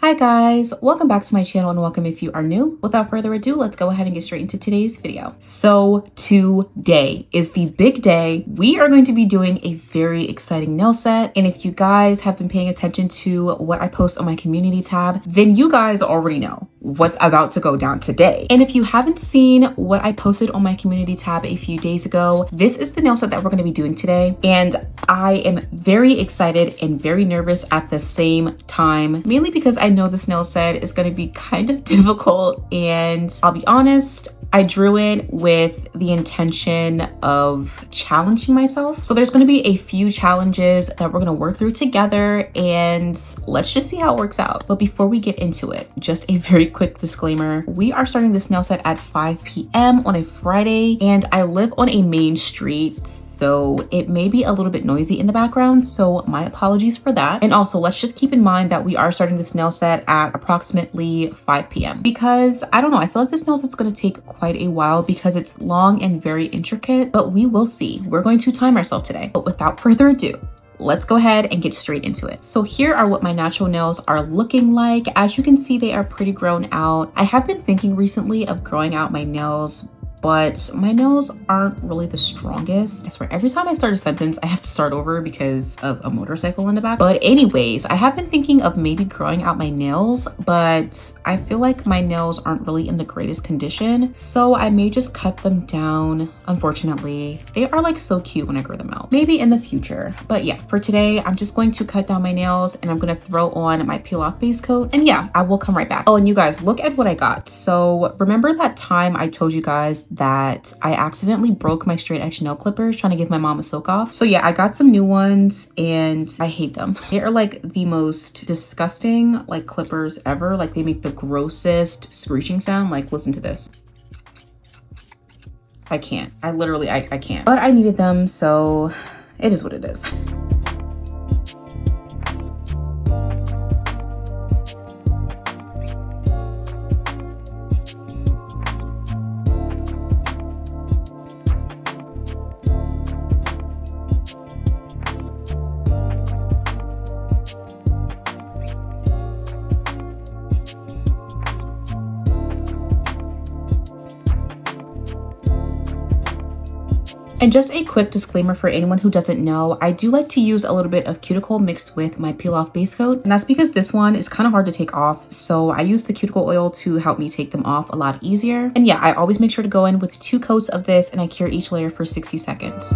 Hi guys, welcome back to my channel and welcome if you are new. Without further ado, let's go ahead and get straight into today's video. So today is the big day. We are going to be doing a very exciting nail set. And if you guys have been paying attention to what I post on my community tab, then you guys already know what's about to go down today. And if you haven't seen what I posted on my community tab a few days ago, this is the nail set that we're going to be doing today. And I am very excited and very nervous at the same time, mainly because I know this nail set is going to be kind of difficult. And I'll be honest, I drew it with the intention of challenging myself. So there's going to be a few challenges that we're going to work through together, and let's just see how it works out. But before we get into it, just a very quick disclaimer. We are starting this nail set at 5 p.m. on a Friday, and I live on a main street, so it may be a little bit noisy in the background, so my apologies for that. And also, let's just keep in mind that we are starting this nail set at approximately 5 p.m. because I don't know, I feel like this nail set's going to take quite a while because it's long and very intricate, but we will see. We're going to time ourselves today. But without further ado, let's go ahead and get straight into it. So here are what my natural nails are looking like. As you can see, they are pretty grown out. I have been thinking recently of growing out my nails, but my nails aren't really the strongest. I swear, every time I start a sentence, I have to start over because of a motorcycle in the back. But anyways, I have been thinking of maybe growing out my nails, but I feel like my nails aren't really in the greatest condition. So I may just cut them down, unfortunately. They are like so cute when I grow them out. Maybe in the future. But yeah, for today, I'm just going to cut down my nails and I'm gonna throw on my peel off base coat. And yeah, I will come right back. Oh, and you guys, look at what I got. So remember that time I told you guys that I accidentally broke my straight edge nail clippers trying to give my mom a soak off? So yeah, I got some new ones and I hate them. They are like the most disgusting like clippers ever. Like they make the grossest screeching sound. Like listen to this. I can't. I literally can't. But I needed them, so it is what it is. And just a quick disclaimer for anyone who doesn't know, I do like to use a little bit of cuticle mixed with my peel off base coat. And that's because this one is kind of hard to take off. So I use the cuticle oil to help me take them off a lot easier. And yeah, I always make sure to go in with 2 coats of this and I cure each layer for 60 seconds.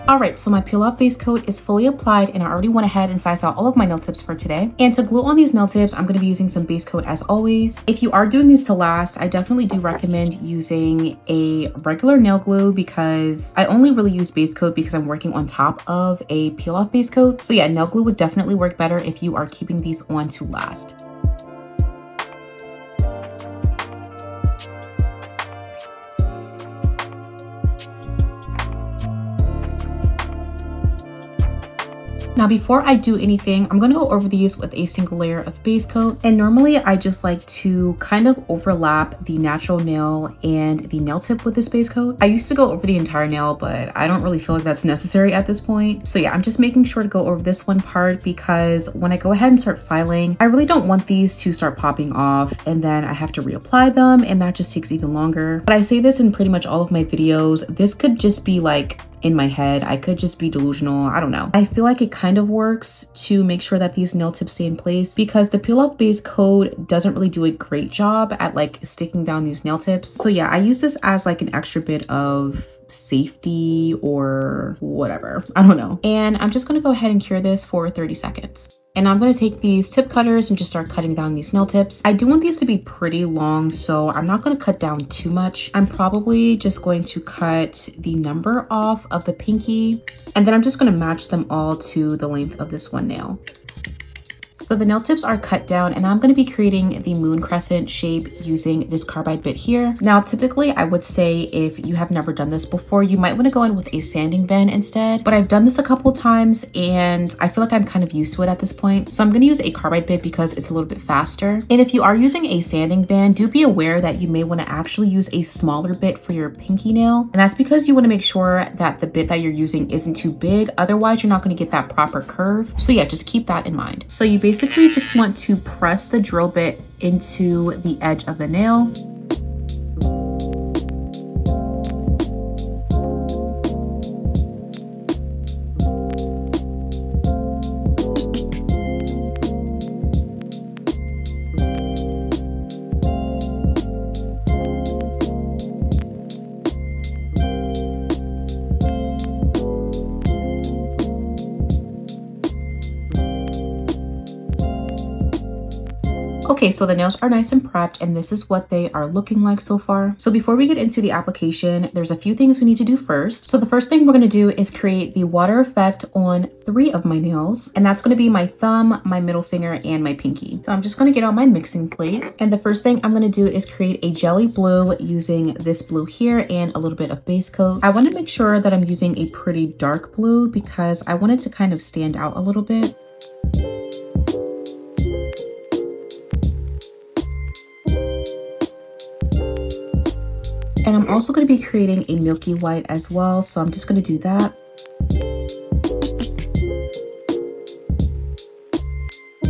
All right, so my peel off base coat is fully applied and I already went ahead and sized out all of my nail tips for today. And to glue on these nail tips, I'm gonna be using some base coat as always. If you are doing these to last, I definitely do recommend using a regular nail glue because I only really use base coat because I'm working on top of a peel off base coat. So yeah, nail glue would definitely work better if you are keeping these on to last. Now, before I do anything, I'm gonna go over these with a single layer of base coat. And normally I just like to kind of overlap the natural nail and the nail tip with this base coat. I used to go over the entire nail, but I don't really feel like that's necessary at this point. So yeah, I'm just making sure to go over this one part because when I go ahead and start filing, I really don't want these to start popping off and then I have to reapply them and that just takes even longer. But I say this in pretty much all of my videos. This could just be like in my head. I could just be delusional. I don't know. I feel like it kind of works to make sure that these nail tips stay in place because the peel off base coat doesn't really do a great job at like sticking down these nail tips. So yeah, I use this as like an extra bit of safety or whatever. I don't know. And I'm just gonna go ahead and cure this for 30 seconds. And I'm going to take these tip cutters and just start cutting down these nail tips. I do want these to be pretty long, so I'm not going to cut down too much. I'm probably just going to cut the number off of the pinky, and then I'm just going to match them all to the length of this one nail. So the nail tips are cut down and I'm going to be creating the moon crescent shape using this carbide bit here. Now, typically I would say if you have never done this before, you might want to go in with a sanding band instead, but I've done this a couple times and I feel like I'm kind of used to it at this point. So I'm going to use a carbide bit because it's a little bit faster. And if you are using a sanding band, do be aware that you may want to actually use a smaller bit for your pinky nail. And that's because you want to make sure that the bit that you're using isn't too big. Otherwise, you're not going to get that proper curve. So yeah, just keep that in mind. So you basically just want to press the drill bit into the edge of the nail. Okay, so the nails are nice and prepped and this is what they are looking like so far. So before we get into the application, there's a few things we need to do first. So the first thing we're going to do is create the water effect on 3 of my nails. And that's going to be my thumb, my middle finger, and my pinky. So I'm just going to get on my mixing plate. And the first thing I'm going to do is create a jelly blue using this blue here and a little bit of base coat. I want to make sure that I'm using a pretty dark blue because I want it to kind of stand out a little bit. And I'm also going to be creating a milky white as well, so I'm just going to do that.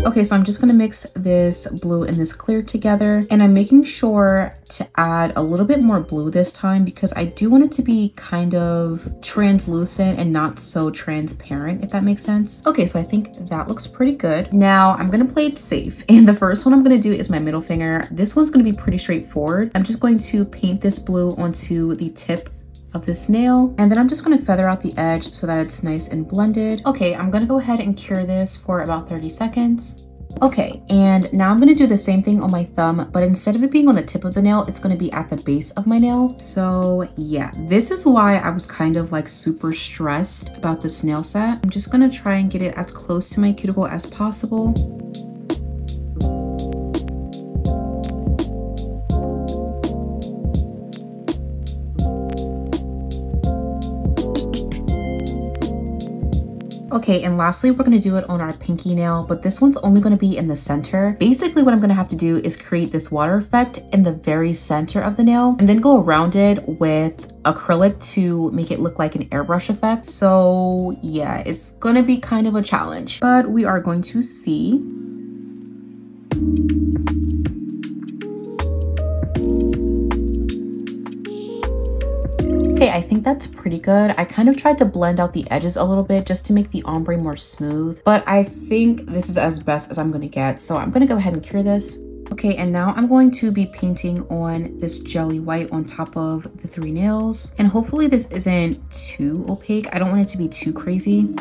Okay, so I'm just going to mix this blue and this clear together, and I'm making sure to add a little bit more blue this time because I do want it to be kind of translucent and not so transparent, if that makes sense. Okay, so I think that looks pretty good. Now I'm going to play it safe, and the first one I'm going to do is my middle finger. This one's going to be pretty straightforward. I'm just going to paint this blue onto the tip of this nail, and then I'm just going to feather out the edge so that it's nice and blended. Okay, I'm going to go ahead and cure this for about 30 seconds. Okay, and now I'm going to do the same thing on my thumb, but instead of it being on the tip of the nail, it's going to be at the base of my nail. So yeah, this is why I was kind of like super stressed about this nail set. I'm just going to try and get it as close to my cuticle as possible. Okay, and lastly, we're gonna do it on our pinky nail, but this one's only gonna be in the center. Basically, what I'm gonna have to do is create this water effect in the very center of the nail and then go around it with acrylic to make it look like an airbrush effect. So yeah, it's gonna be kind of a challenge, but we are going to see. Okay, I think that's pretty good. I kind of tried to blend out the edges a little bit just to make the ombre more smooth, but I think this is as best as I'm gonna get. So I'm gonna go ahead and cure this. Okay, and now I'm going to be painting on this jelly white on top of the 3 nails. And hopefully this isn't too opaque. I don't want it to be too crazy.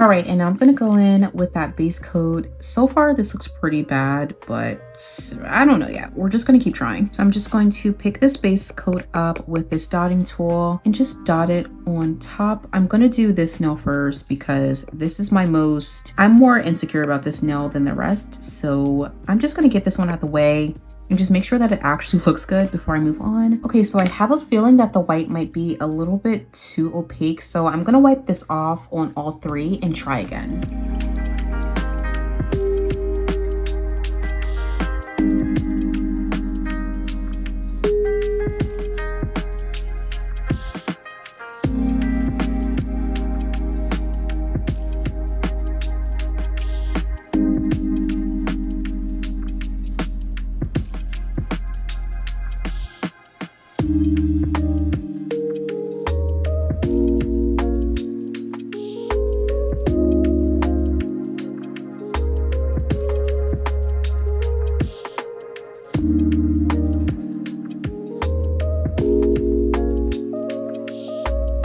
All right, and now I'm gonna go in with that base coat. So far, this looks pretty bad, but I don't know yet. We're just gonna keep trying. So I'm just going to pick this base coat up with this dotting tool and just dot it on top. I'm gonna do this nail first because this is I'm more insecure about this nail than the rest. So I'm just gonna get this one out of the way and just make sure that it actually looks good before I move on. Okay, so I have a feeling that the white might be a little bit too opaque, so I'm gonna wipe this off on all 3 and try again.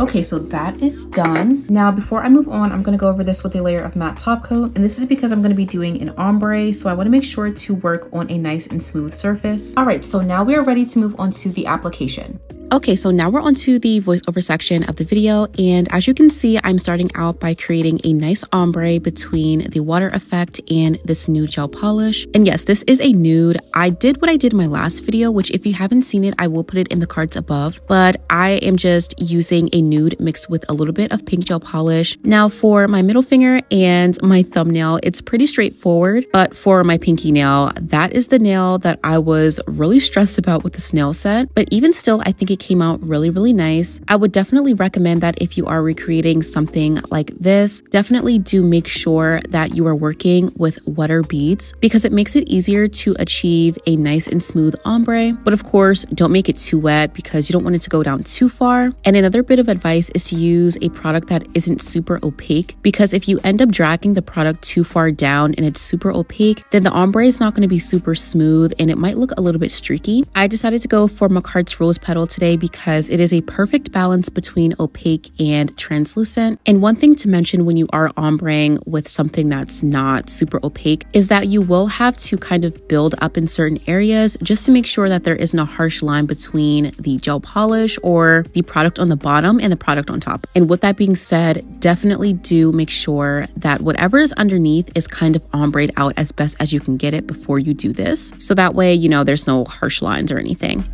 Okay, so that is done. Now, before I move on, I'm gonna go over this with a layer of matte top coat. And this is because I'm gonna be doing an ombre, so I wanna make sure to work on a nice and smooth surface. All right, so now we are ready to move on to the application. Okay, so now we're onto the voiceover section of the video, and as you can see, I'm starting out by creating a nice ombre between the water effect and this nude gel polish. And yes, this is a nude. I did what I did in my last video, which if you haven't seen it, I will put it in the cards above, but I am just using a nude mixed with a little bit of pink gel polish. Now for my middle finger and my thumbnail, it's pretty straightforward, but for my pinky nail, that is the nail that I was really stressed about with this nail set, but even still, I think it came out really nice. I would definitely recommend that if you are recreating something like this, definitely do make sure that you are working with wetter beads because it makes it easier to achieve a nice and smooth ombre. But of course, don't make it too wet because you don't want it to go down too far. And another bit of advice is to use a product that isn't super opaque, because if you end up dragging the product too far down and it's super opaque, then the ombre is not going to be super smooth and it might look a little bit streaky. I decided to go for Macart's Rose Petal today because it is a perfect balance between opaque and translucent. And one thing to mention when you are ombreing with something that's not super opaque is that you will have to kind of build up in certain areas just to make sure that there isn't a harsh line between the gel polish or the product on the bottom and the product on top. And with that being said, definitely do make sure that whatever is underneath is kind of ombreed out as best as you can get it before you do this. So that way, you know, there's no harsh lines or anything.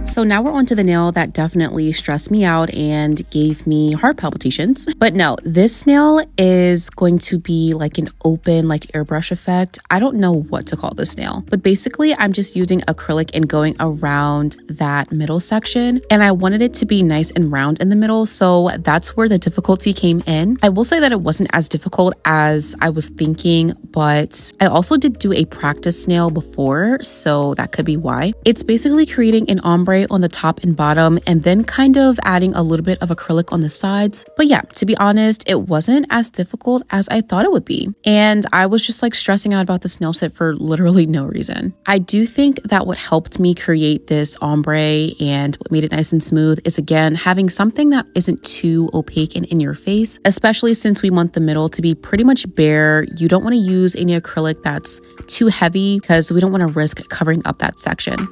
So now we're on to the nail that definitely stressed me out and gave me heart palpitations. But no, this nail is going to be like an open, like airbrush effect. I don't know what to call this nail, but basically I'm just using acrylic and going around that middle section. And I wanted it to be nice and round in the middle. So that's where the difficulty came in. I will say that it wasn't as difficult as I was thinking, but I also did do a practice nail before, so that could be why. It's basically creating an ombre on the top and bottom and then kind of adding a little bit of acrylic on the sides. But yeah, to be honest, it wasn't as difficult as I thought it would be. And I was just like stressing out about this nail set for literally no reason. I do think that what helped me create this ombre and what made it nice and smooth is, again, having something that isn't too opaque and in your face, especially since we want the middle to be pretty much bare. You don't want to use any acrylic that's too heavy because we don't want to risk covering up that section.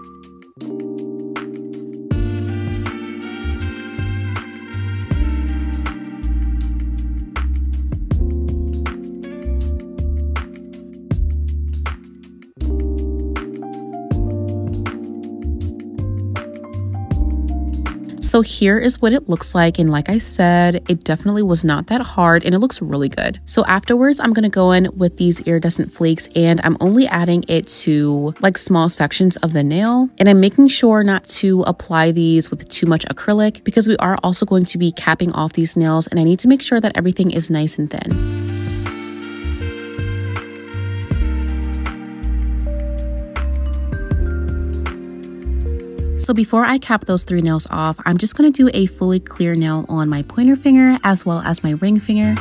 So here is what it looks like. And like I said, it definitely was not that hard and it looks really good. So afterwards, I'm going to go in with these iridescent flakes and I'm only adding it to like small sections of the nail. And I'm making sure not to apply these with too much acrylic because we are also going to be capping off these nails and I need to make sure that everything is nice and thin. So before I cap those 3 nails off, I'm just going to do a fully clear nail on my pointer finger as well as my ring finger.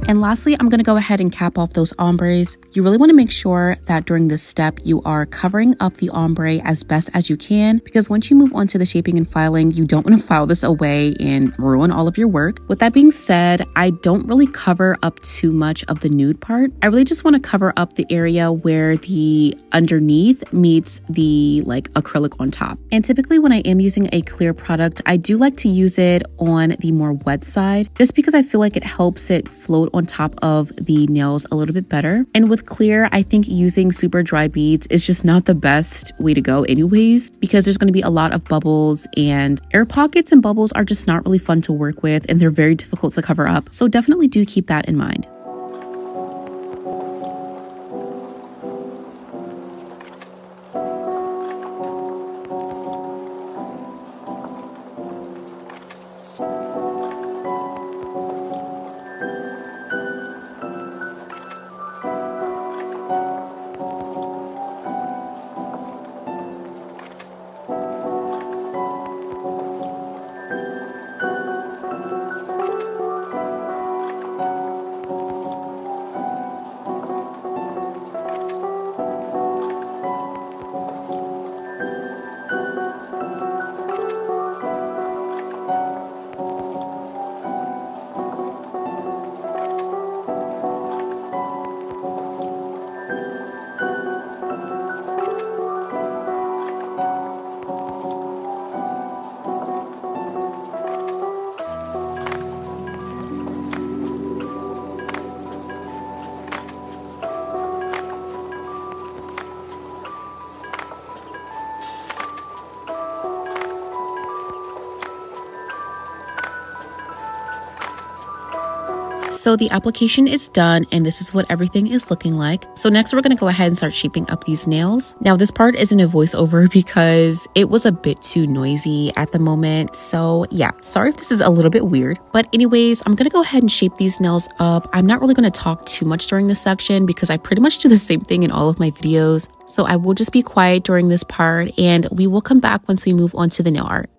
And lastly, I'm going to go ahead and cap off those ombres. You really want to make sure that during this step, you are covering up the ombre as best as you can, because once you move on to the shaping and filing, you don't want to file this away and ruin all of your work. With that being said, I don't really cover up too much of the nude part. I really just want to cover up the area where the underneath meets the acrylic on top. And typically when I am using a clear product, I do like to use it on the more wet side, just because I feel like it helps it float on top of the nails a little bit better. And with clear, I think using super dry beads is just not the best way to go anyways, because there's going to be a lot of bubbles, and air pockets and bubbles are just not really fun to work with, and they're very difficult to cover up. So definitely do keep that in mind. So the application is done, and this is what everything is looking like. So next we're going to go ahead and start shaping up these nails. Now this part isn't a voiceover because it was a bit too noisy at the moment. So yeah, sorry if this is a little bit weird. But anyways, I'm going to go ahead and shape these nails up. I'm not really going to talk too much during this section because I pretty much do the same thing in all of my videos. So I will just be quiet during this part, and we will come back once we move on to the nail art.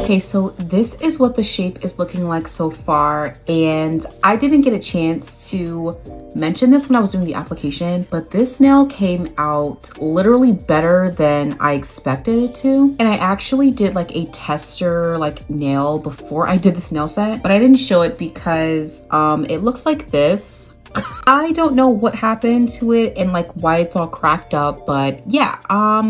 Okay, so this is what the shape is looking like so far, and I didn't get a chance to mention this when I was doing the application, but this nail came out literally better than I expected it to. And I actually did like a tester like nail before I did this nail set, but I didn't show it because it looks like this. I don't know what happened to it and like why it's all cracked up, but yeah, I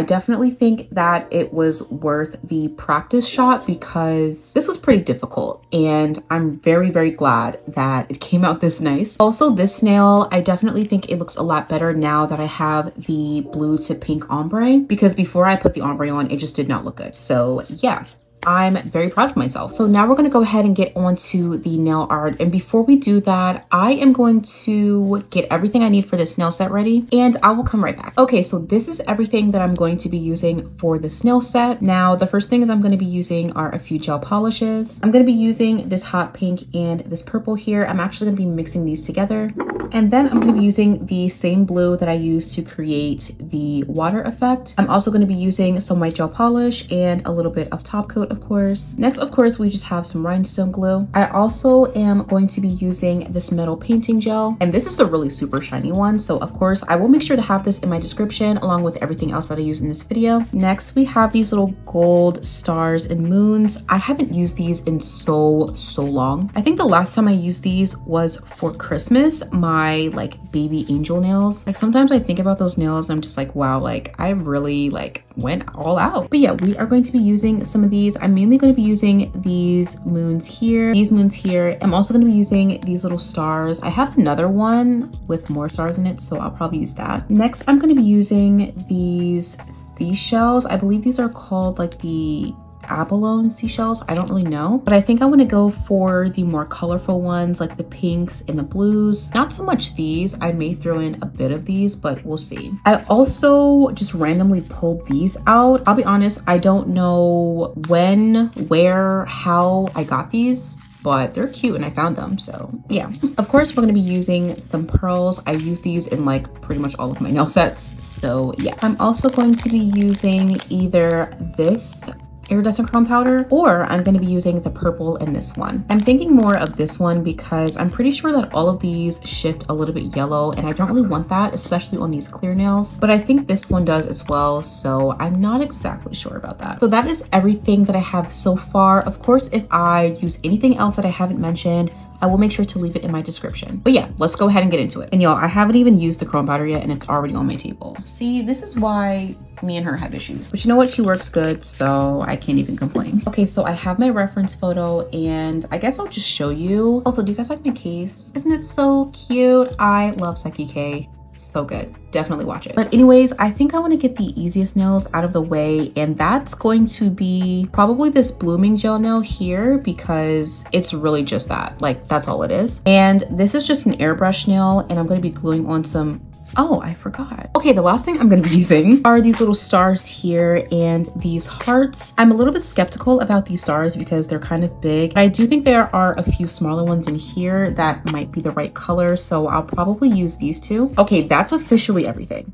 definitely think that it was worth the practice shot because this was pretty difficult, and I'm very, very glad that it came out this nice. Also, this nail, I definitely think it looks a lot better now that I have the blue to pink ombre, because before I put the ombre on, it just did not look good. So yeah, I'm very proud of myself. So now we're going to go ahead and get onto the nail art. And before we do that, I am going to get everything I need for this nail set ready, and I will come right back. Okay, so this is everything that I'm going to be using for this nail set. Now, the first things I'm going to be using are a few gel polishes. I'm going to be using this hot pink and this purple here. I'm actually going to be mixing these together. And then I'm going to be using the same blue that I used to create the water effect. I'm also going to be using some white gel polish and a little bit of top coat, of course. Next, of course, we just have some rhinestone glue. I also am going to be using this metal painting gel, and this is the really super shiny one. So of course, I will make sure to have this in my description along with everything else that I use in this video. Next, we have these little gold stars and moons. I haven't used these in so long. I think the last time I used these was for Christmas, my like baby angel nails. Like sometimes I think about those nails and I'm just like, wow, like I really like went all out. But yeah, we are going to be using some of these. I'm mainly going to be using these moons here, these moons here. I'm also going to be using these little stars. I have another one with more stars in it, so I'll probably use that. Next, I'm going to be using these seashells. I believe these are called like the abalone seashells. I don't really know, but I think I want to go for the more colorful ones like the pinks and the blues. Not so much these. I may throw in a bit of these, but we'll see. I also just randomly pulled these out. I'll be honest, I don't know when, where, how I got these, but they're cute and I found them, so yeah. Of course, we're gonna be using some pearls. I use these in like pretty much all of my nail sets, so yeah. I'm also going to be using either this iridescent chrome powder, or I'm going to be using the purple in this one. I'm thinking more of this one because I'm pretty sure that all of these shift a little bit yellow, and I don't really want that, especially on these clear nails, but I think this one does as well, so I'm not exactly sure about that. So that is everything that I have so far. Of course, if I use anything else that I haven't mentioned, I will make sure to leave it in my description. But yeah, let's go ahead and get into it. And y'all, I haven't even used the chrome powder yet and it's already on my table. See, this is why me and her have issues. But you know what? She works good, so I can't even complain. Okay, so I have my reference photo and I guess I'll just show you. Also, do you guys like my case? Isn't it so cute? I love Psyche K. So good. Definitely watch it. But anyways, I think I want to get the easiest nails out of the way, and that's going to be probably this blooming gel nail here because it's really just that. Like, that's all it is. And this is just an airbrush nail, and I'm going to be gluing on some. Oh, I forgot. Okay, the last thing I'm gonna be using are these little stars here and these hearts. I'm a little bit skeptical about these stars because they're kind of big, but I do think there are a few smaller ones in here that might be the right color, so I'll probably use these two. Okay, that's officially everything.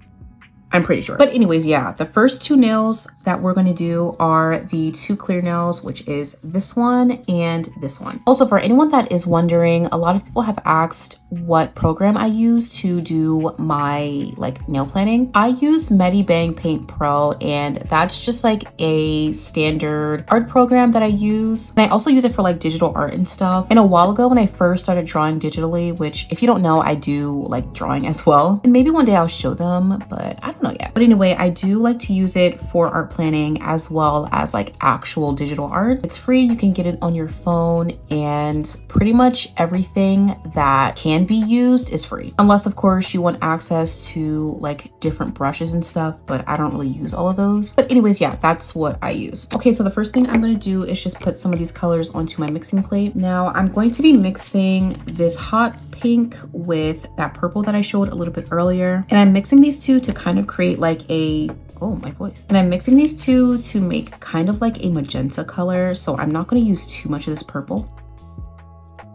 I'm pretty sure. But anyways, yeah, the first two nails that we're going to do are the two clear nails, which is this one and this one. Also, for anyone that is wondering, a lot of people have asked what program I use to do my like nail planning. I use Medibang Paint Pro, and that's just like a standard art program that I use. And I also use it for like digital art and stuff. And a while ago when I first started drawing digitally, which if you don't know, I do like drawing as well. And maybe one day I'll show them, but I don't know yet. But anyway, I do like to use it for art planning as well as like actual digital art. It's free, you can get it on your phone, and pretty much everything that can be used is free. Unless of course you want access to like different brushes and stuff, but I don't really use all of those. But anyways, yeah, that's what I use. Okay, so the first thing I'm gonna do is just put some of these colors onto my mixing plate. Now I'm going to be mixing this hot pink with that purple that I showed a little bit earlier. And I'm mixing these two to kind of create like a, oh, my voice. And I'm mixing these two to make kind of like a magenta color. So I'm not going to use too much of this purple.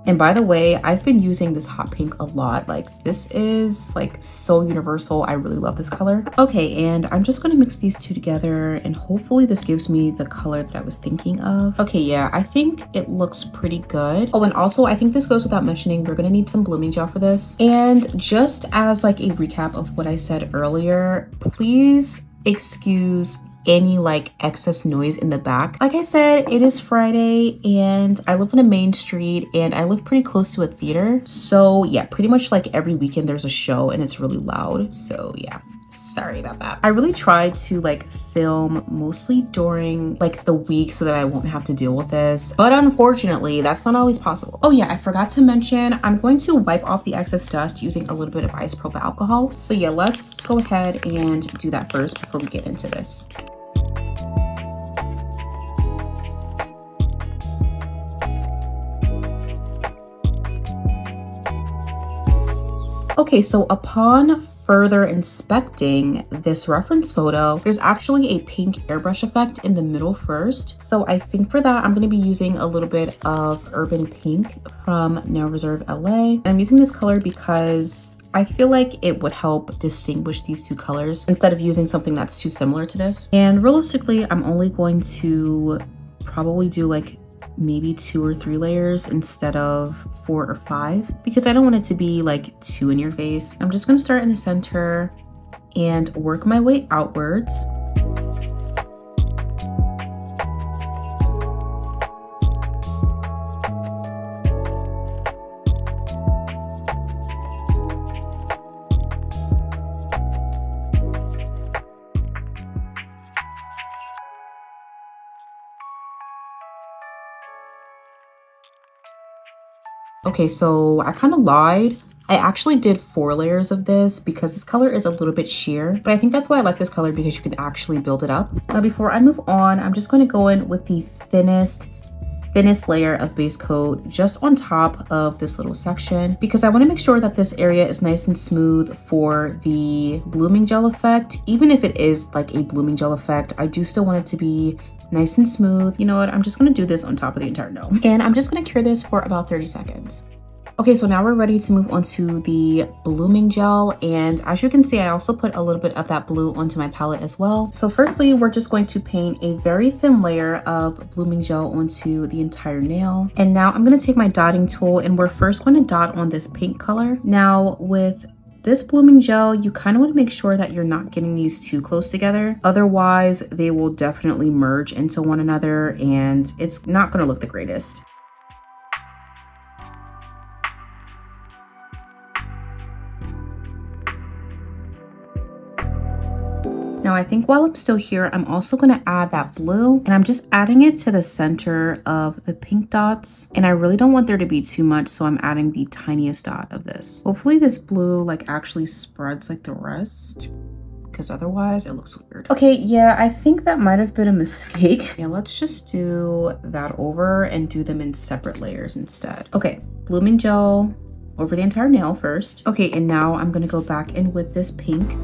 And by the way, I've been using this hot pink a lot. Like, this is like so universal. I really love this color. Okay, and I'm just gonna mix these two together and hopefully this gives me the color that I was thinking of. Okay, yeah, I think it looks pretty good. Oh, and also I think this goes without mentioning, we're gonna need some blooming gel for this. And just as like a recap of what I said earlier, please excuse any like excess noise in the back. Like I said, it is Friday and I live on a main street and I live pretty close to a theater. So yeah, pretty much like every weekend there's a show and it's really loud. So yeah, sorry about that. I really tried to like film mostly during like the week so that I won't have to deal with this, but unfortunately that's not always possible. Oh yeah, I forgot to mention, I'm going to wipe off the excess dust using a little bit of isopropyl alcohol. So yeah, let's go ahead and do that first before we get into this. Okay, so upon further inspecting this reference photo, there's actually a pink airbrush effect in the middle first. So I think for that, I'm going to be using a little bit of Urban Pink from Nail Reserve LA. And I'm using this color because I feel like it would help distinguish these two colors instead of using something that's too similar to this. And realistically, I'm only going to probably do like maybe 2 or 3 layers instead of 4 or 5 because I don't want it to be like too in your face. I'm just going to start in the center and work my way outwards. Okay, so I kind of lied. I actually did 4 layers of this because this color is a little bit sheer, but I think that's why I like this color because you can actually build it up. Now, before I move on, I'm just going to go in with the thinnest layer of base coat just on top of this little section because I want to make sure that this area is nice and smooth for the blooming gel effect. Even if it is like a blooming gel effect, I do still want it to be nice and smooth. You know what? I'm just going to do this on top of the entire nail. And I'm just going to cure this for about 30 seconds. Okay, so now we're ready to move on to the blooming gel. And as you can see, I also put a little bit of that blue onto my palette as well. So firstly, we're just going to paint a very thin layer of blooming gel onto the entire nail. And now I'm going to take my dotting tool and we're first going to dot on this pink color. Now with this blooming gel, you kind of want to make sure that you're not getting these too close together. Otherwise, they will definitely merge into one another and it's not going to look the greatest. Now I think while I'm still here, I'm also going to add that blue and I'm just adding it to the center of the pink dots. And I really don't want there to be too much, so I'm adding the tiniest dot of this. Hopefully this blue like actually spreads like the rest, because otherwise it looks weird. Okay, yeah, I think that might have been a mistake. Yeah, let's just do that over and do them in separate layers instead. Okay, blooming gel over the entire nail first. Okay, and now I'm going to go back in with this pink.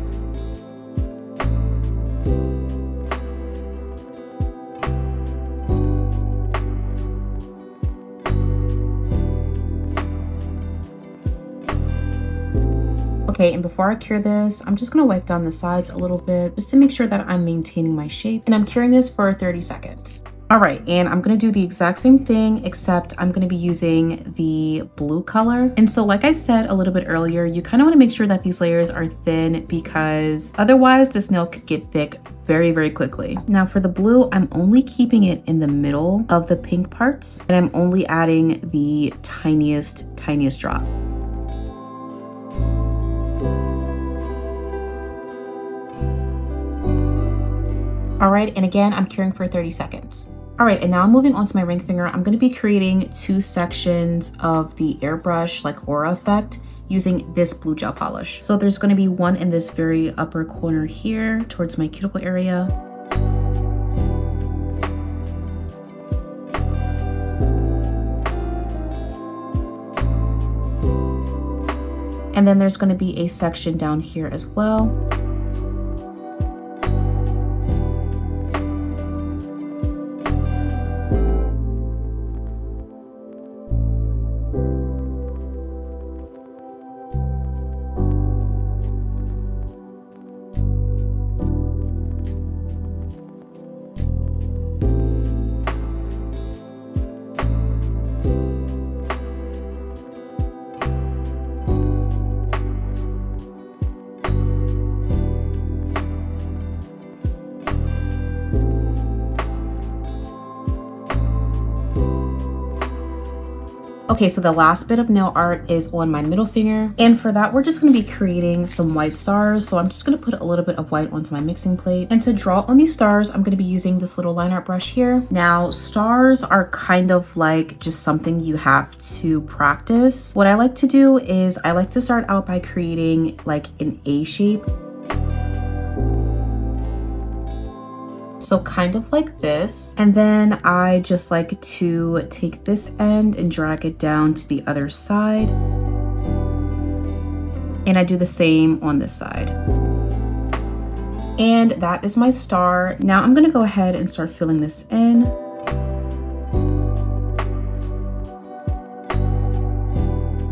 Okay, and before I cure this, I'm just gonna wipe down the sides a little bit just to make sure that I'm maintaining my shape. And I'm curing this for 30 seconds. All right, and I'm gonna do the exact same thing, except I'm gonna be using the blue color. And so like I said a little bit earlier, you kind of wanna make sure that these layers are thin because otherwise this nail could get thick very, very quickly. Now for the blue, I'm only keeping it in the middle of the pink parts and I'm only adding the tiniest drop. All right, and again, I'm curing for 30 seconds. All right, and now I'm moving on to my ring finger. I'm gonna be creating 2 sections of the airbrush like aura effect using this blue gel polish. So there's gonna be one in this very upper corner here towards my cuticle area. And then there's gonna be a section down here as well. Okay, so the last bit of nail art is on my middle finger. And for that, we're just gonna be creating some white stars. So I'm just gonna put a little bit of white onto my mixing plate. And to draw on these stars, I'm gonna be using this little line art brush here. Now, stars are kind of like just something you have to practice. What I like to do is I like to start out by creating like an A shape. So kind of like this. And then I just like to take this end and drag it down to the other side. And I do the same on this side. And that is my star. Now I'm gonna go ahead and start filling this in.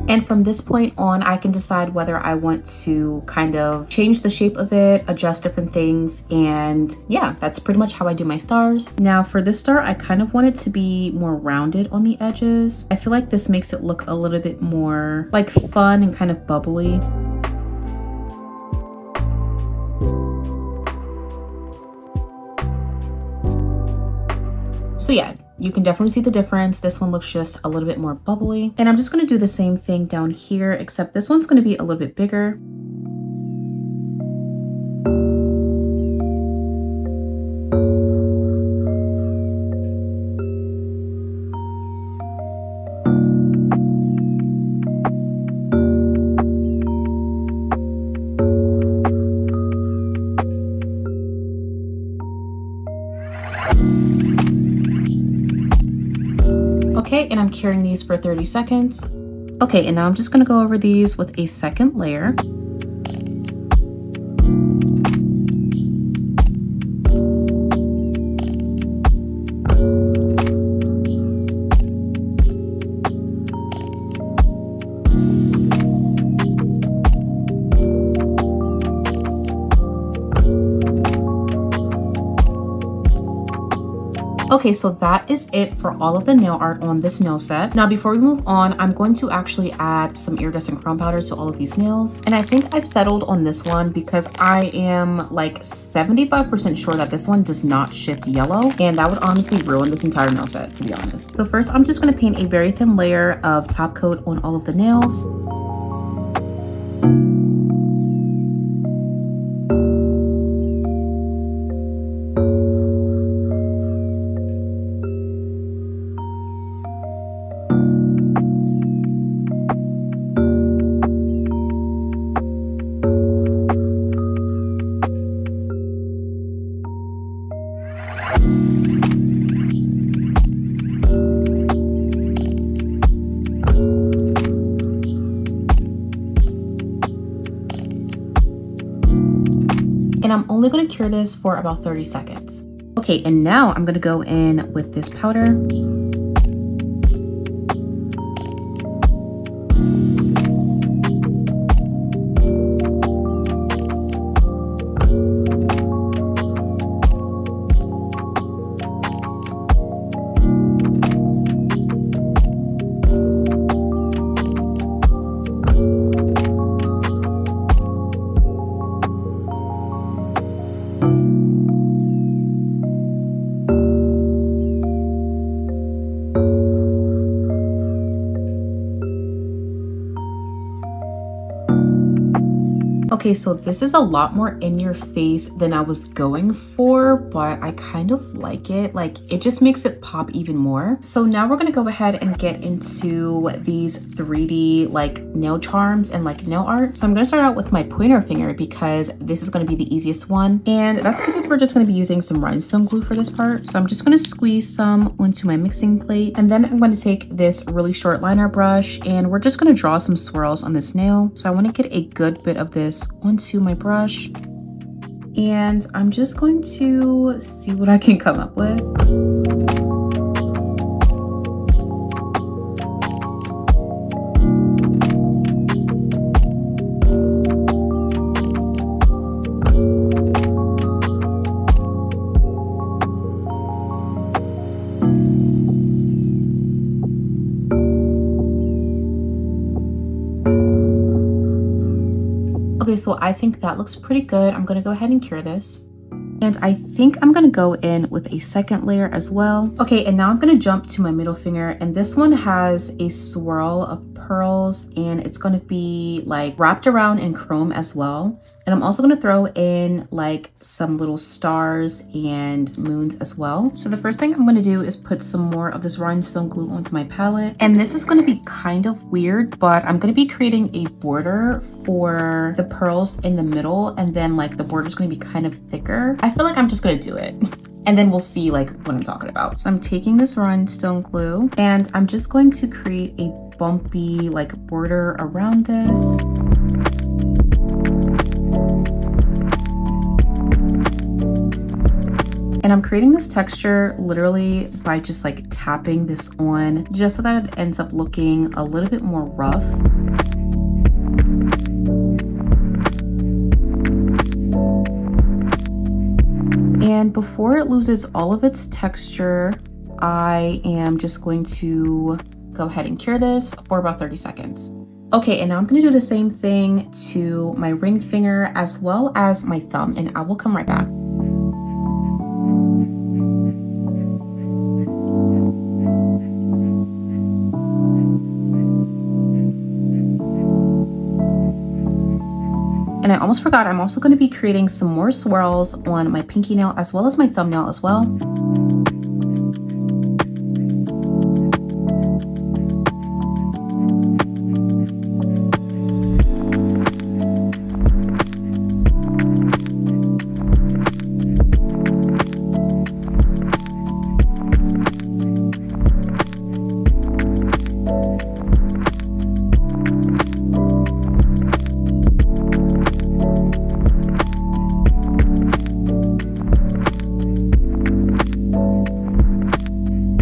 And from this point on, I can decide whether I want to kind of change the shape of it, adjust different things. And yeah, that's pretty much how I do my stars. Now for this star, I kind of want it to be more rounded on the edges. I feel like this makes it look a little bit more like fun and kind of bubbly. So yeah, you can definitely see the difference. This one looks just a little bit more bubbly. And I'm just gonna do the same thing down here, except this one's gonna be a little bit bigger. Okay, and I'm curing these for 30 seconds. Okay, and now I'm just gonna go over these with a second layer. Okay, so that is it for all of the nail art on this nail set. Now, before we move on, I'm going to actually add some iridescent chrome powders to all of these nails. And I think I've settled on this one because I am like 75% sure that this one does not shift yellow. And that would honestly ruin this entire nail set, to be honest. So first, I'm just gonna paint a very thin layer of top coat on all of the nails. And I'm only gonna cure this for about 30 seconds. Okay, and now I'm gonna go in with this powder. Okay, so this is a lot more in your face than I was going for, but I kind of like it. Like, it just makes it pop even more. So now we're gonna go ahead and get into these 3D like nail charms and like nail art. So I'm gonna start out with my pointer finger because this is gonna be the easiest one. And that's because we're just gonna be using some rhinestone glue for this part. So I'm just gonna squeeze some onto my mixing plate. And then I'm gonna take this really short liner brush and we're just gonna draw some swirls on this nail. So I wanna get a good bit of this onto my brush. And I'm just going to see what I can come up with. Okay, so I think that looks pretty good. I'm gonna go ahead and cure this. And I think I'm gonna go in with a second layer as well. Okay, and now I'm gonna jump to my middle finger, and this one has a swirl of pearls, and it's gonna be like wrapped around in chrome as well. And I'm also gonna throw in like some little stars and moons as well. So the first thing I'm gonna do is put some more of this rhinestone glue onto my palette. And this is gonna be kind of weird, but I'm gonna be creating a border for the pearls in the middle, and then like the border is gonna be kind of thicker. I feel like I'm just gonna do it. And then we'll see like what I'm talking about. So I'm taking this rhinestone glue and I'm just going to create a bumpy like border around this. And I'm creating this texture literally by just like tapping this on, just so that it ends up looking a little bit more rough. And before it loses all of its texture, I am just going to go ahead and cure this for about 30 seconds. Okay, and now I'm gonna do the same thing to my ring finger as well as my thumb, and I will come right back. And I almost forgot, I'm also going to be creating some more swirls on my pinky nail as well as my thumbnail as well.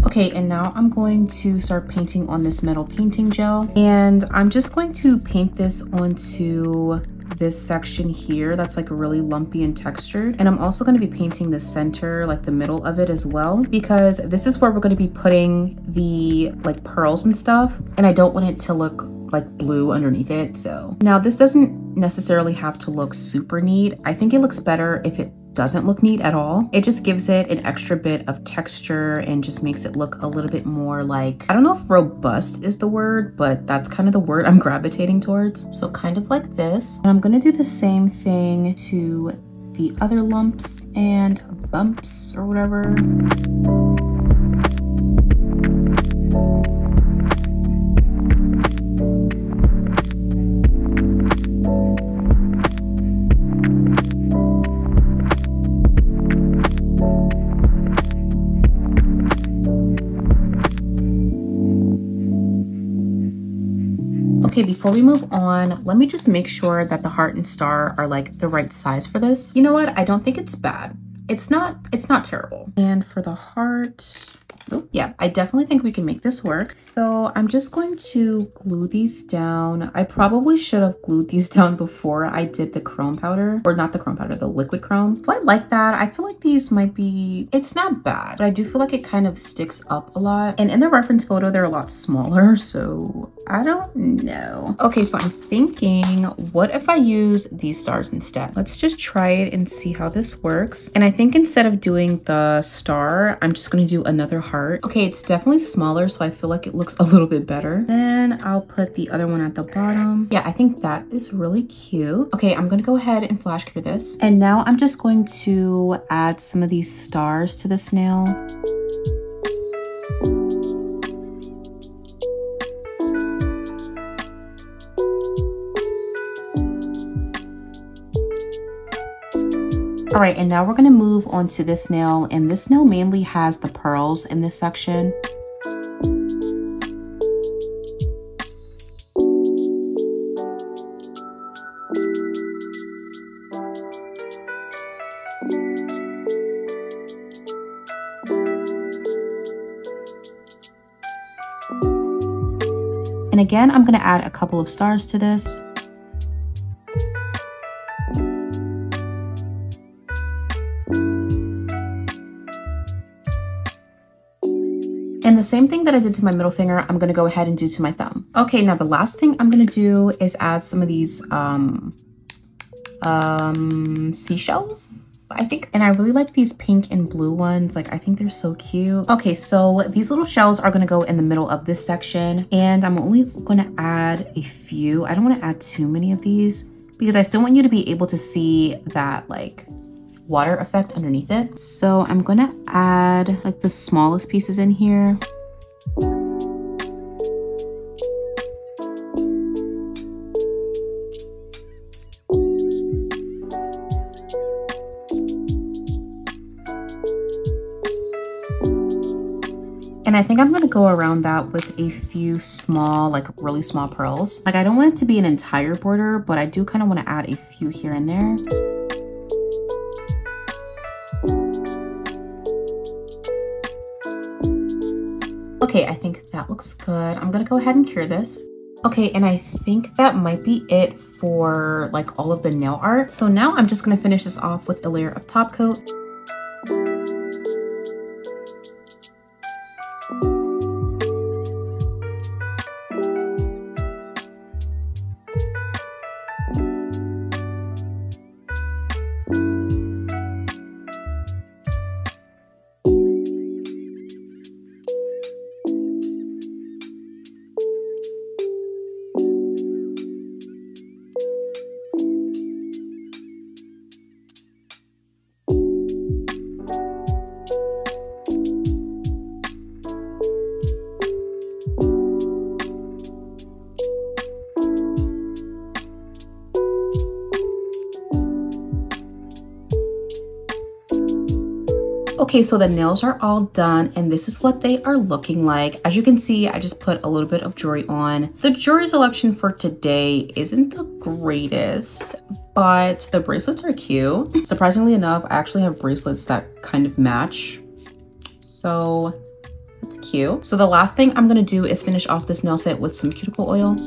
Okay, and now I'm going to start painting on this metal painting gel, and I'm just going to paint this onto this section here that's like really lumpy and textured. And I'm also going to be painting the center, like the middle of it as well, because this is where we're going to be putting the like pearls and stuff, and I don't want it to look like blue underneath it. So now this doesn't necessarily have to look super neat. I think it looks better if it doesn't look neat at all. It just gives it an extra bit of texture and just makes it look a little bit more like, I don't know if robust is the word, but that's kind of the word I'm gravitating towards. So kind of like this. And I'm gonna do the same thing to the other lumps and bumps or whatever. Okay, before we move on, let me just make sure that the heart and star are like the right size for this. You know what? I don't think it's bad. It's not terrible. And for the heart, oh, yeah, I definitely think we can make this work. So I'm just going to glue these down. I probably should have glued these down before I did the chrome powder, or not the chrome powder, the liquid chrome. But I like that. I feel like these might be, it's not bad, but I do feel like it kind of sticks up a lot. And in the reference photo, they're a lot smaller, so I don't know. Okay, so I'm thinking, what if I use these stars instead? Let's just try it and see how this works. And I think instead of doing the star, I'm just gonna do another heart. Okay, it's definitely smaller, so I feel like it looks a little bit better. Then I'll put the other one at the bottom. Yeah, I think that is really cute. Okay, I'm gonna go ahead and flash cure this. And now I'm just going to add some of these stars to this nail. All right, and now we're gonna move on to this nail, and this nail mainly has the pearls in this section. And again, I'm gonna add a couple of stars to this. And the same thing that I did to my middle finger, I'm gonna go ahead and do to my thumb. Okay, now the last thing I'm gonna do is add some of these seashells, I think, and I really like these pink and blue ones. Like, I think they're so cute. Okay, so these little shells are gonna go in the middle of this section, and I'm only gonna add a few. I don't wanna add too many of these because I still want you to be able to see that like water effect underneath it. So I'm gonna add like the smallest pieces in here. And I think I'm gonna go around that with a few small, like really small pearls. Like I don't want it to be an entire border, but I do kind of want to add a few here and there. Okay, I think that looks good. I'm gonna go ahead and cure this. Okay, and I think that might be it for like all of the nail art. So now I'm just gonna finish this off with a layer of top coat. Okay, so the nails are all done and this is what they are looking like. As you can see, I just put a little bit of jewelry on. The jewelry selection for today isn't the greatest, but the bracelets are cute. Surprisingly enough, I actually have bracelets that kind of match. So that's cute. So the last thing I'm gonna do is finish off this nail set with some cuticle oil.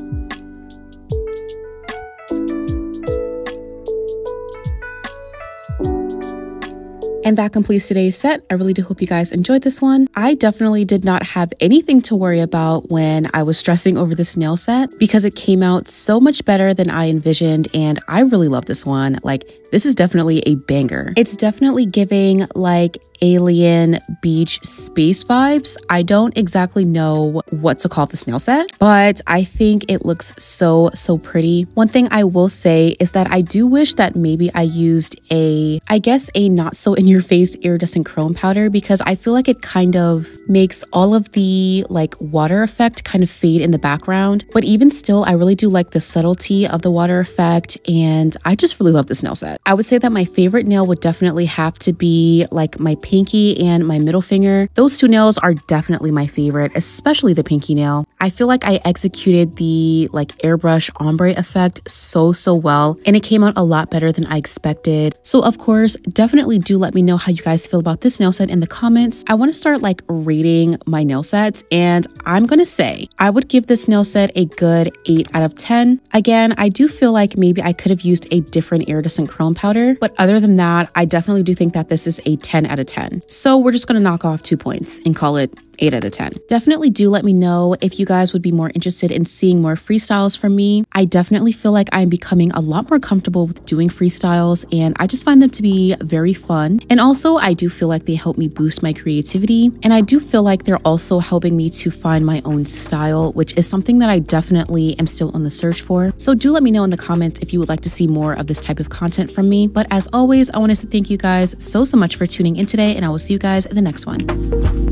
And that completes today's set. I really do hope you guys enjoyed this one. I definitely did not have anything to worry about when I was stressing over this nail set because it came out so much better than I envisioned, and I really love this one. Like, this is definitely a banger. It's definitely giving like alien beach space vibes. I don't exactly know what to call this nail set, but I think it looks so pretty. One thing I will say is that I do wish that maybe I used I guess a not so in your face iridescent chrome powder, because I feel like it kind of makes all of the like water effect kind of fade in the background. But even still, I really do like the subtlety of the water effect, and I just really love this nail set. I would say that my favorite nail would definitely have to be like my pinky and my middle finger. Those two nails are definitely my favorite, especially the pinky nail. I feel like I executed the like airbrush ombre effect so well, and it came out a lot better than I expected. So of course, definitely do let me know how you guys feel about this nail set in the comments. I want to start like rating my nail sets, and I'm gonna say I would give this nail set a good 8 out of 10. Again, I do feel like maybe I could have used a different iridescent chrome powder, but other than that, I definitely do think that this is a 10 out of 10. So we're just gonna knock off 2 points and call it 8 out of 10. Definitely do let me know if you guys would be more interested in seeing more freestyles from me. I definitely feel like I'm becoming a lot more comfortable with doing freestyles, and I just find them to be very fun. And also, I do feel like they help me boost my creativity, and I do feel like they're also helping me to find my own style, which is something that I definitely am still on the search for. So do let me know in the comments if you would like to see more of this type of content from me. But as always, I want to say thank you guys so much for tuning in today, and I will see you guys in the next one.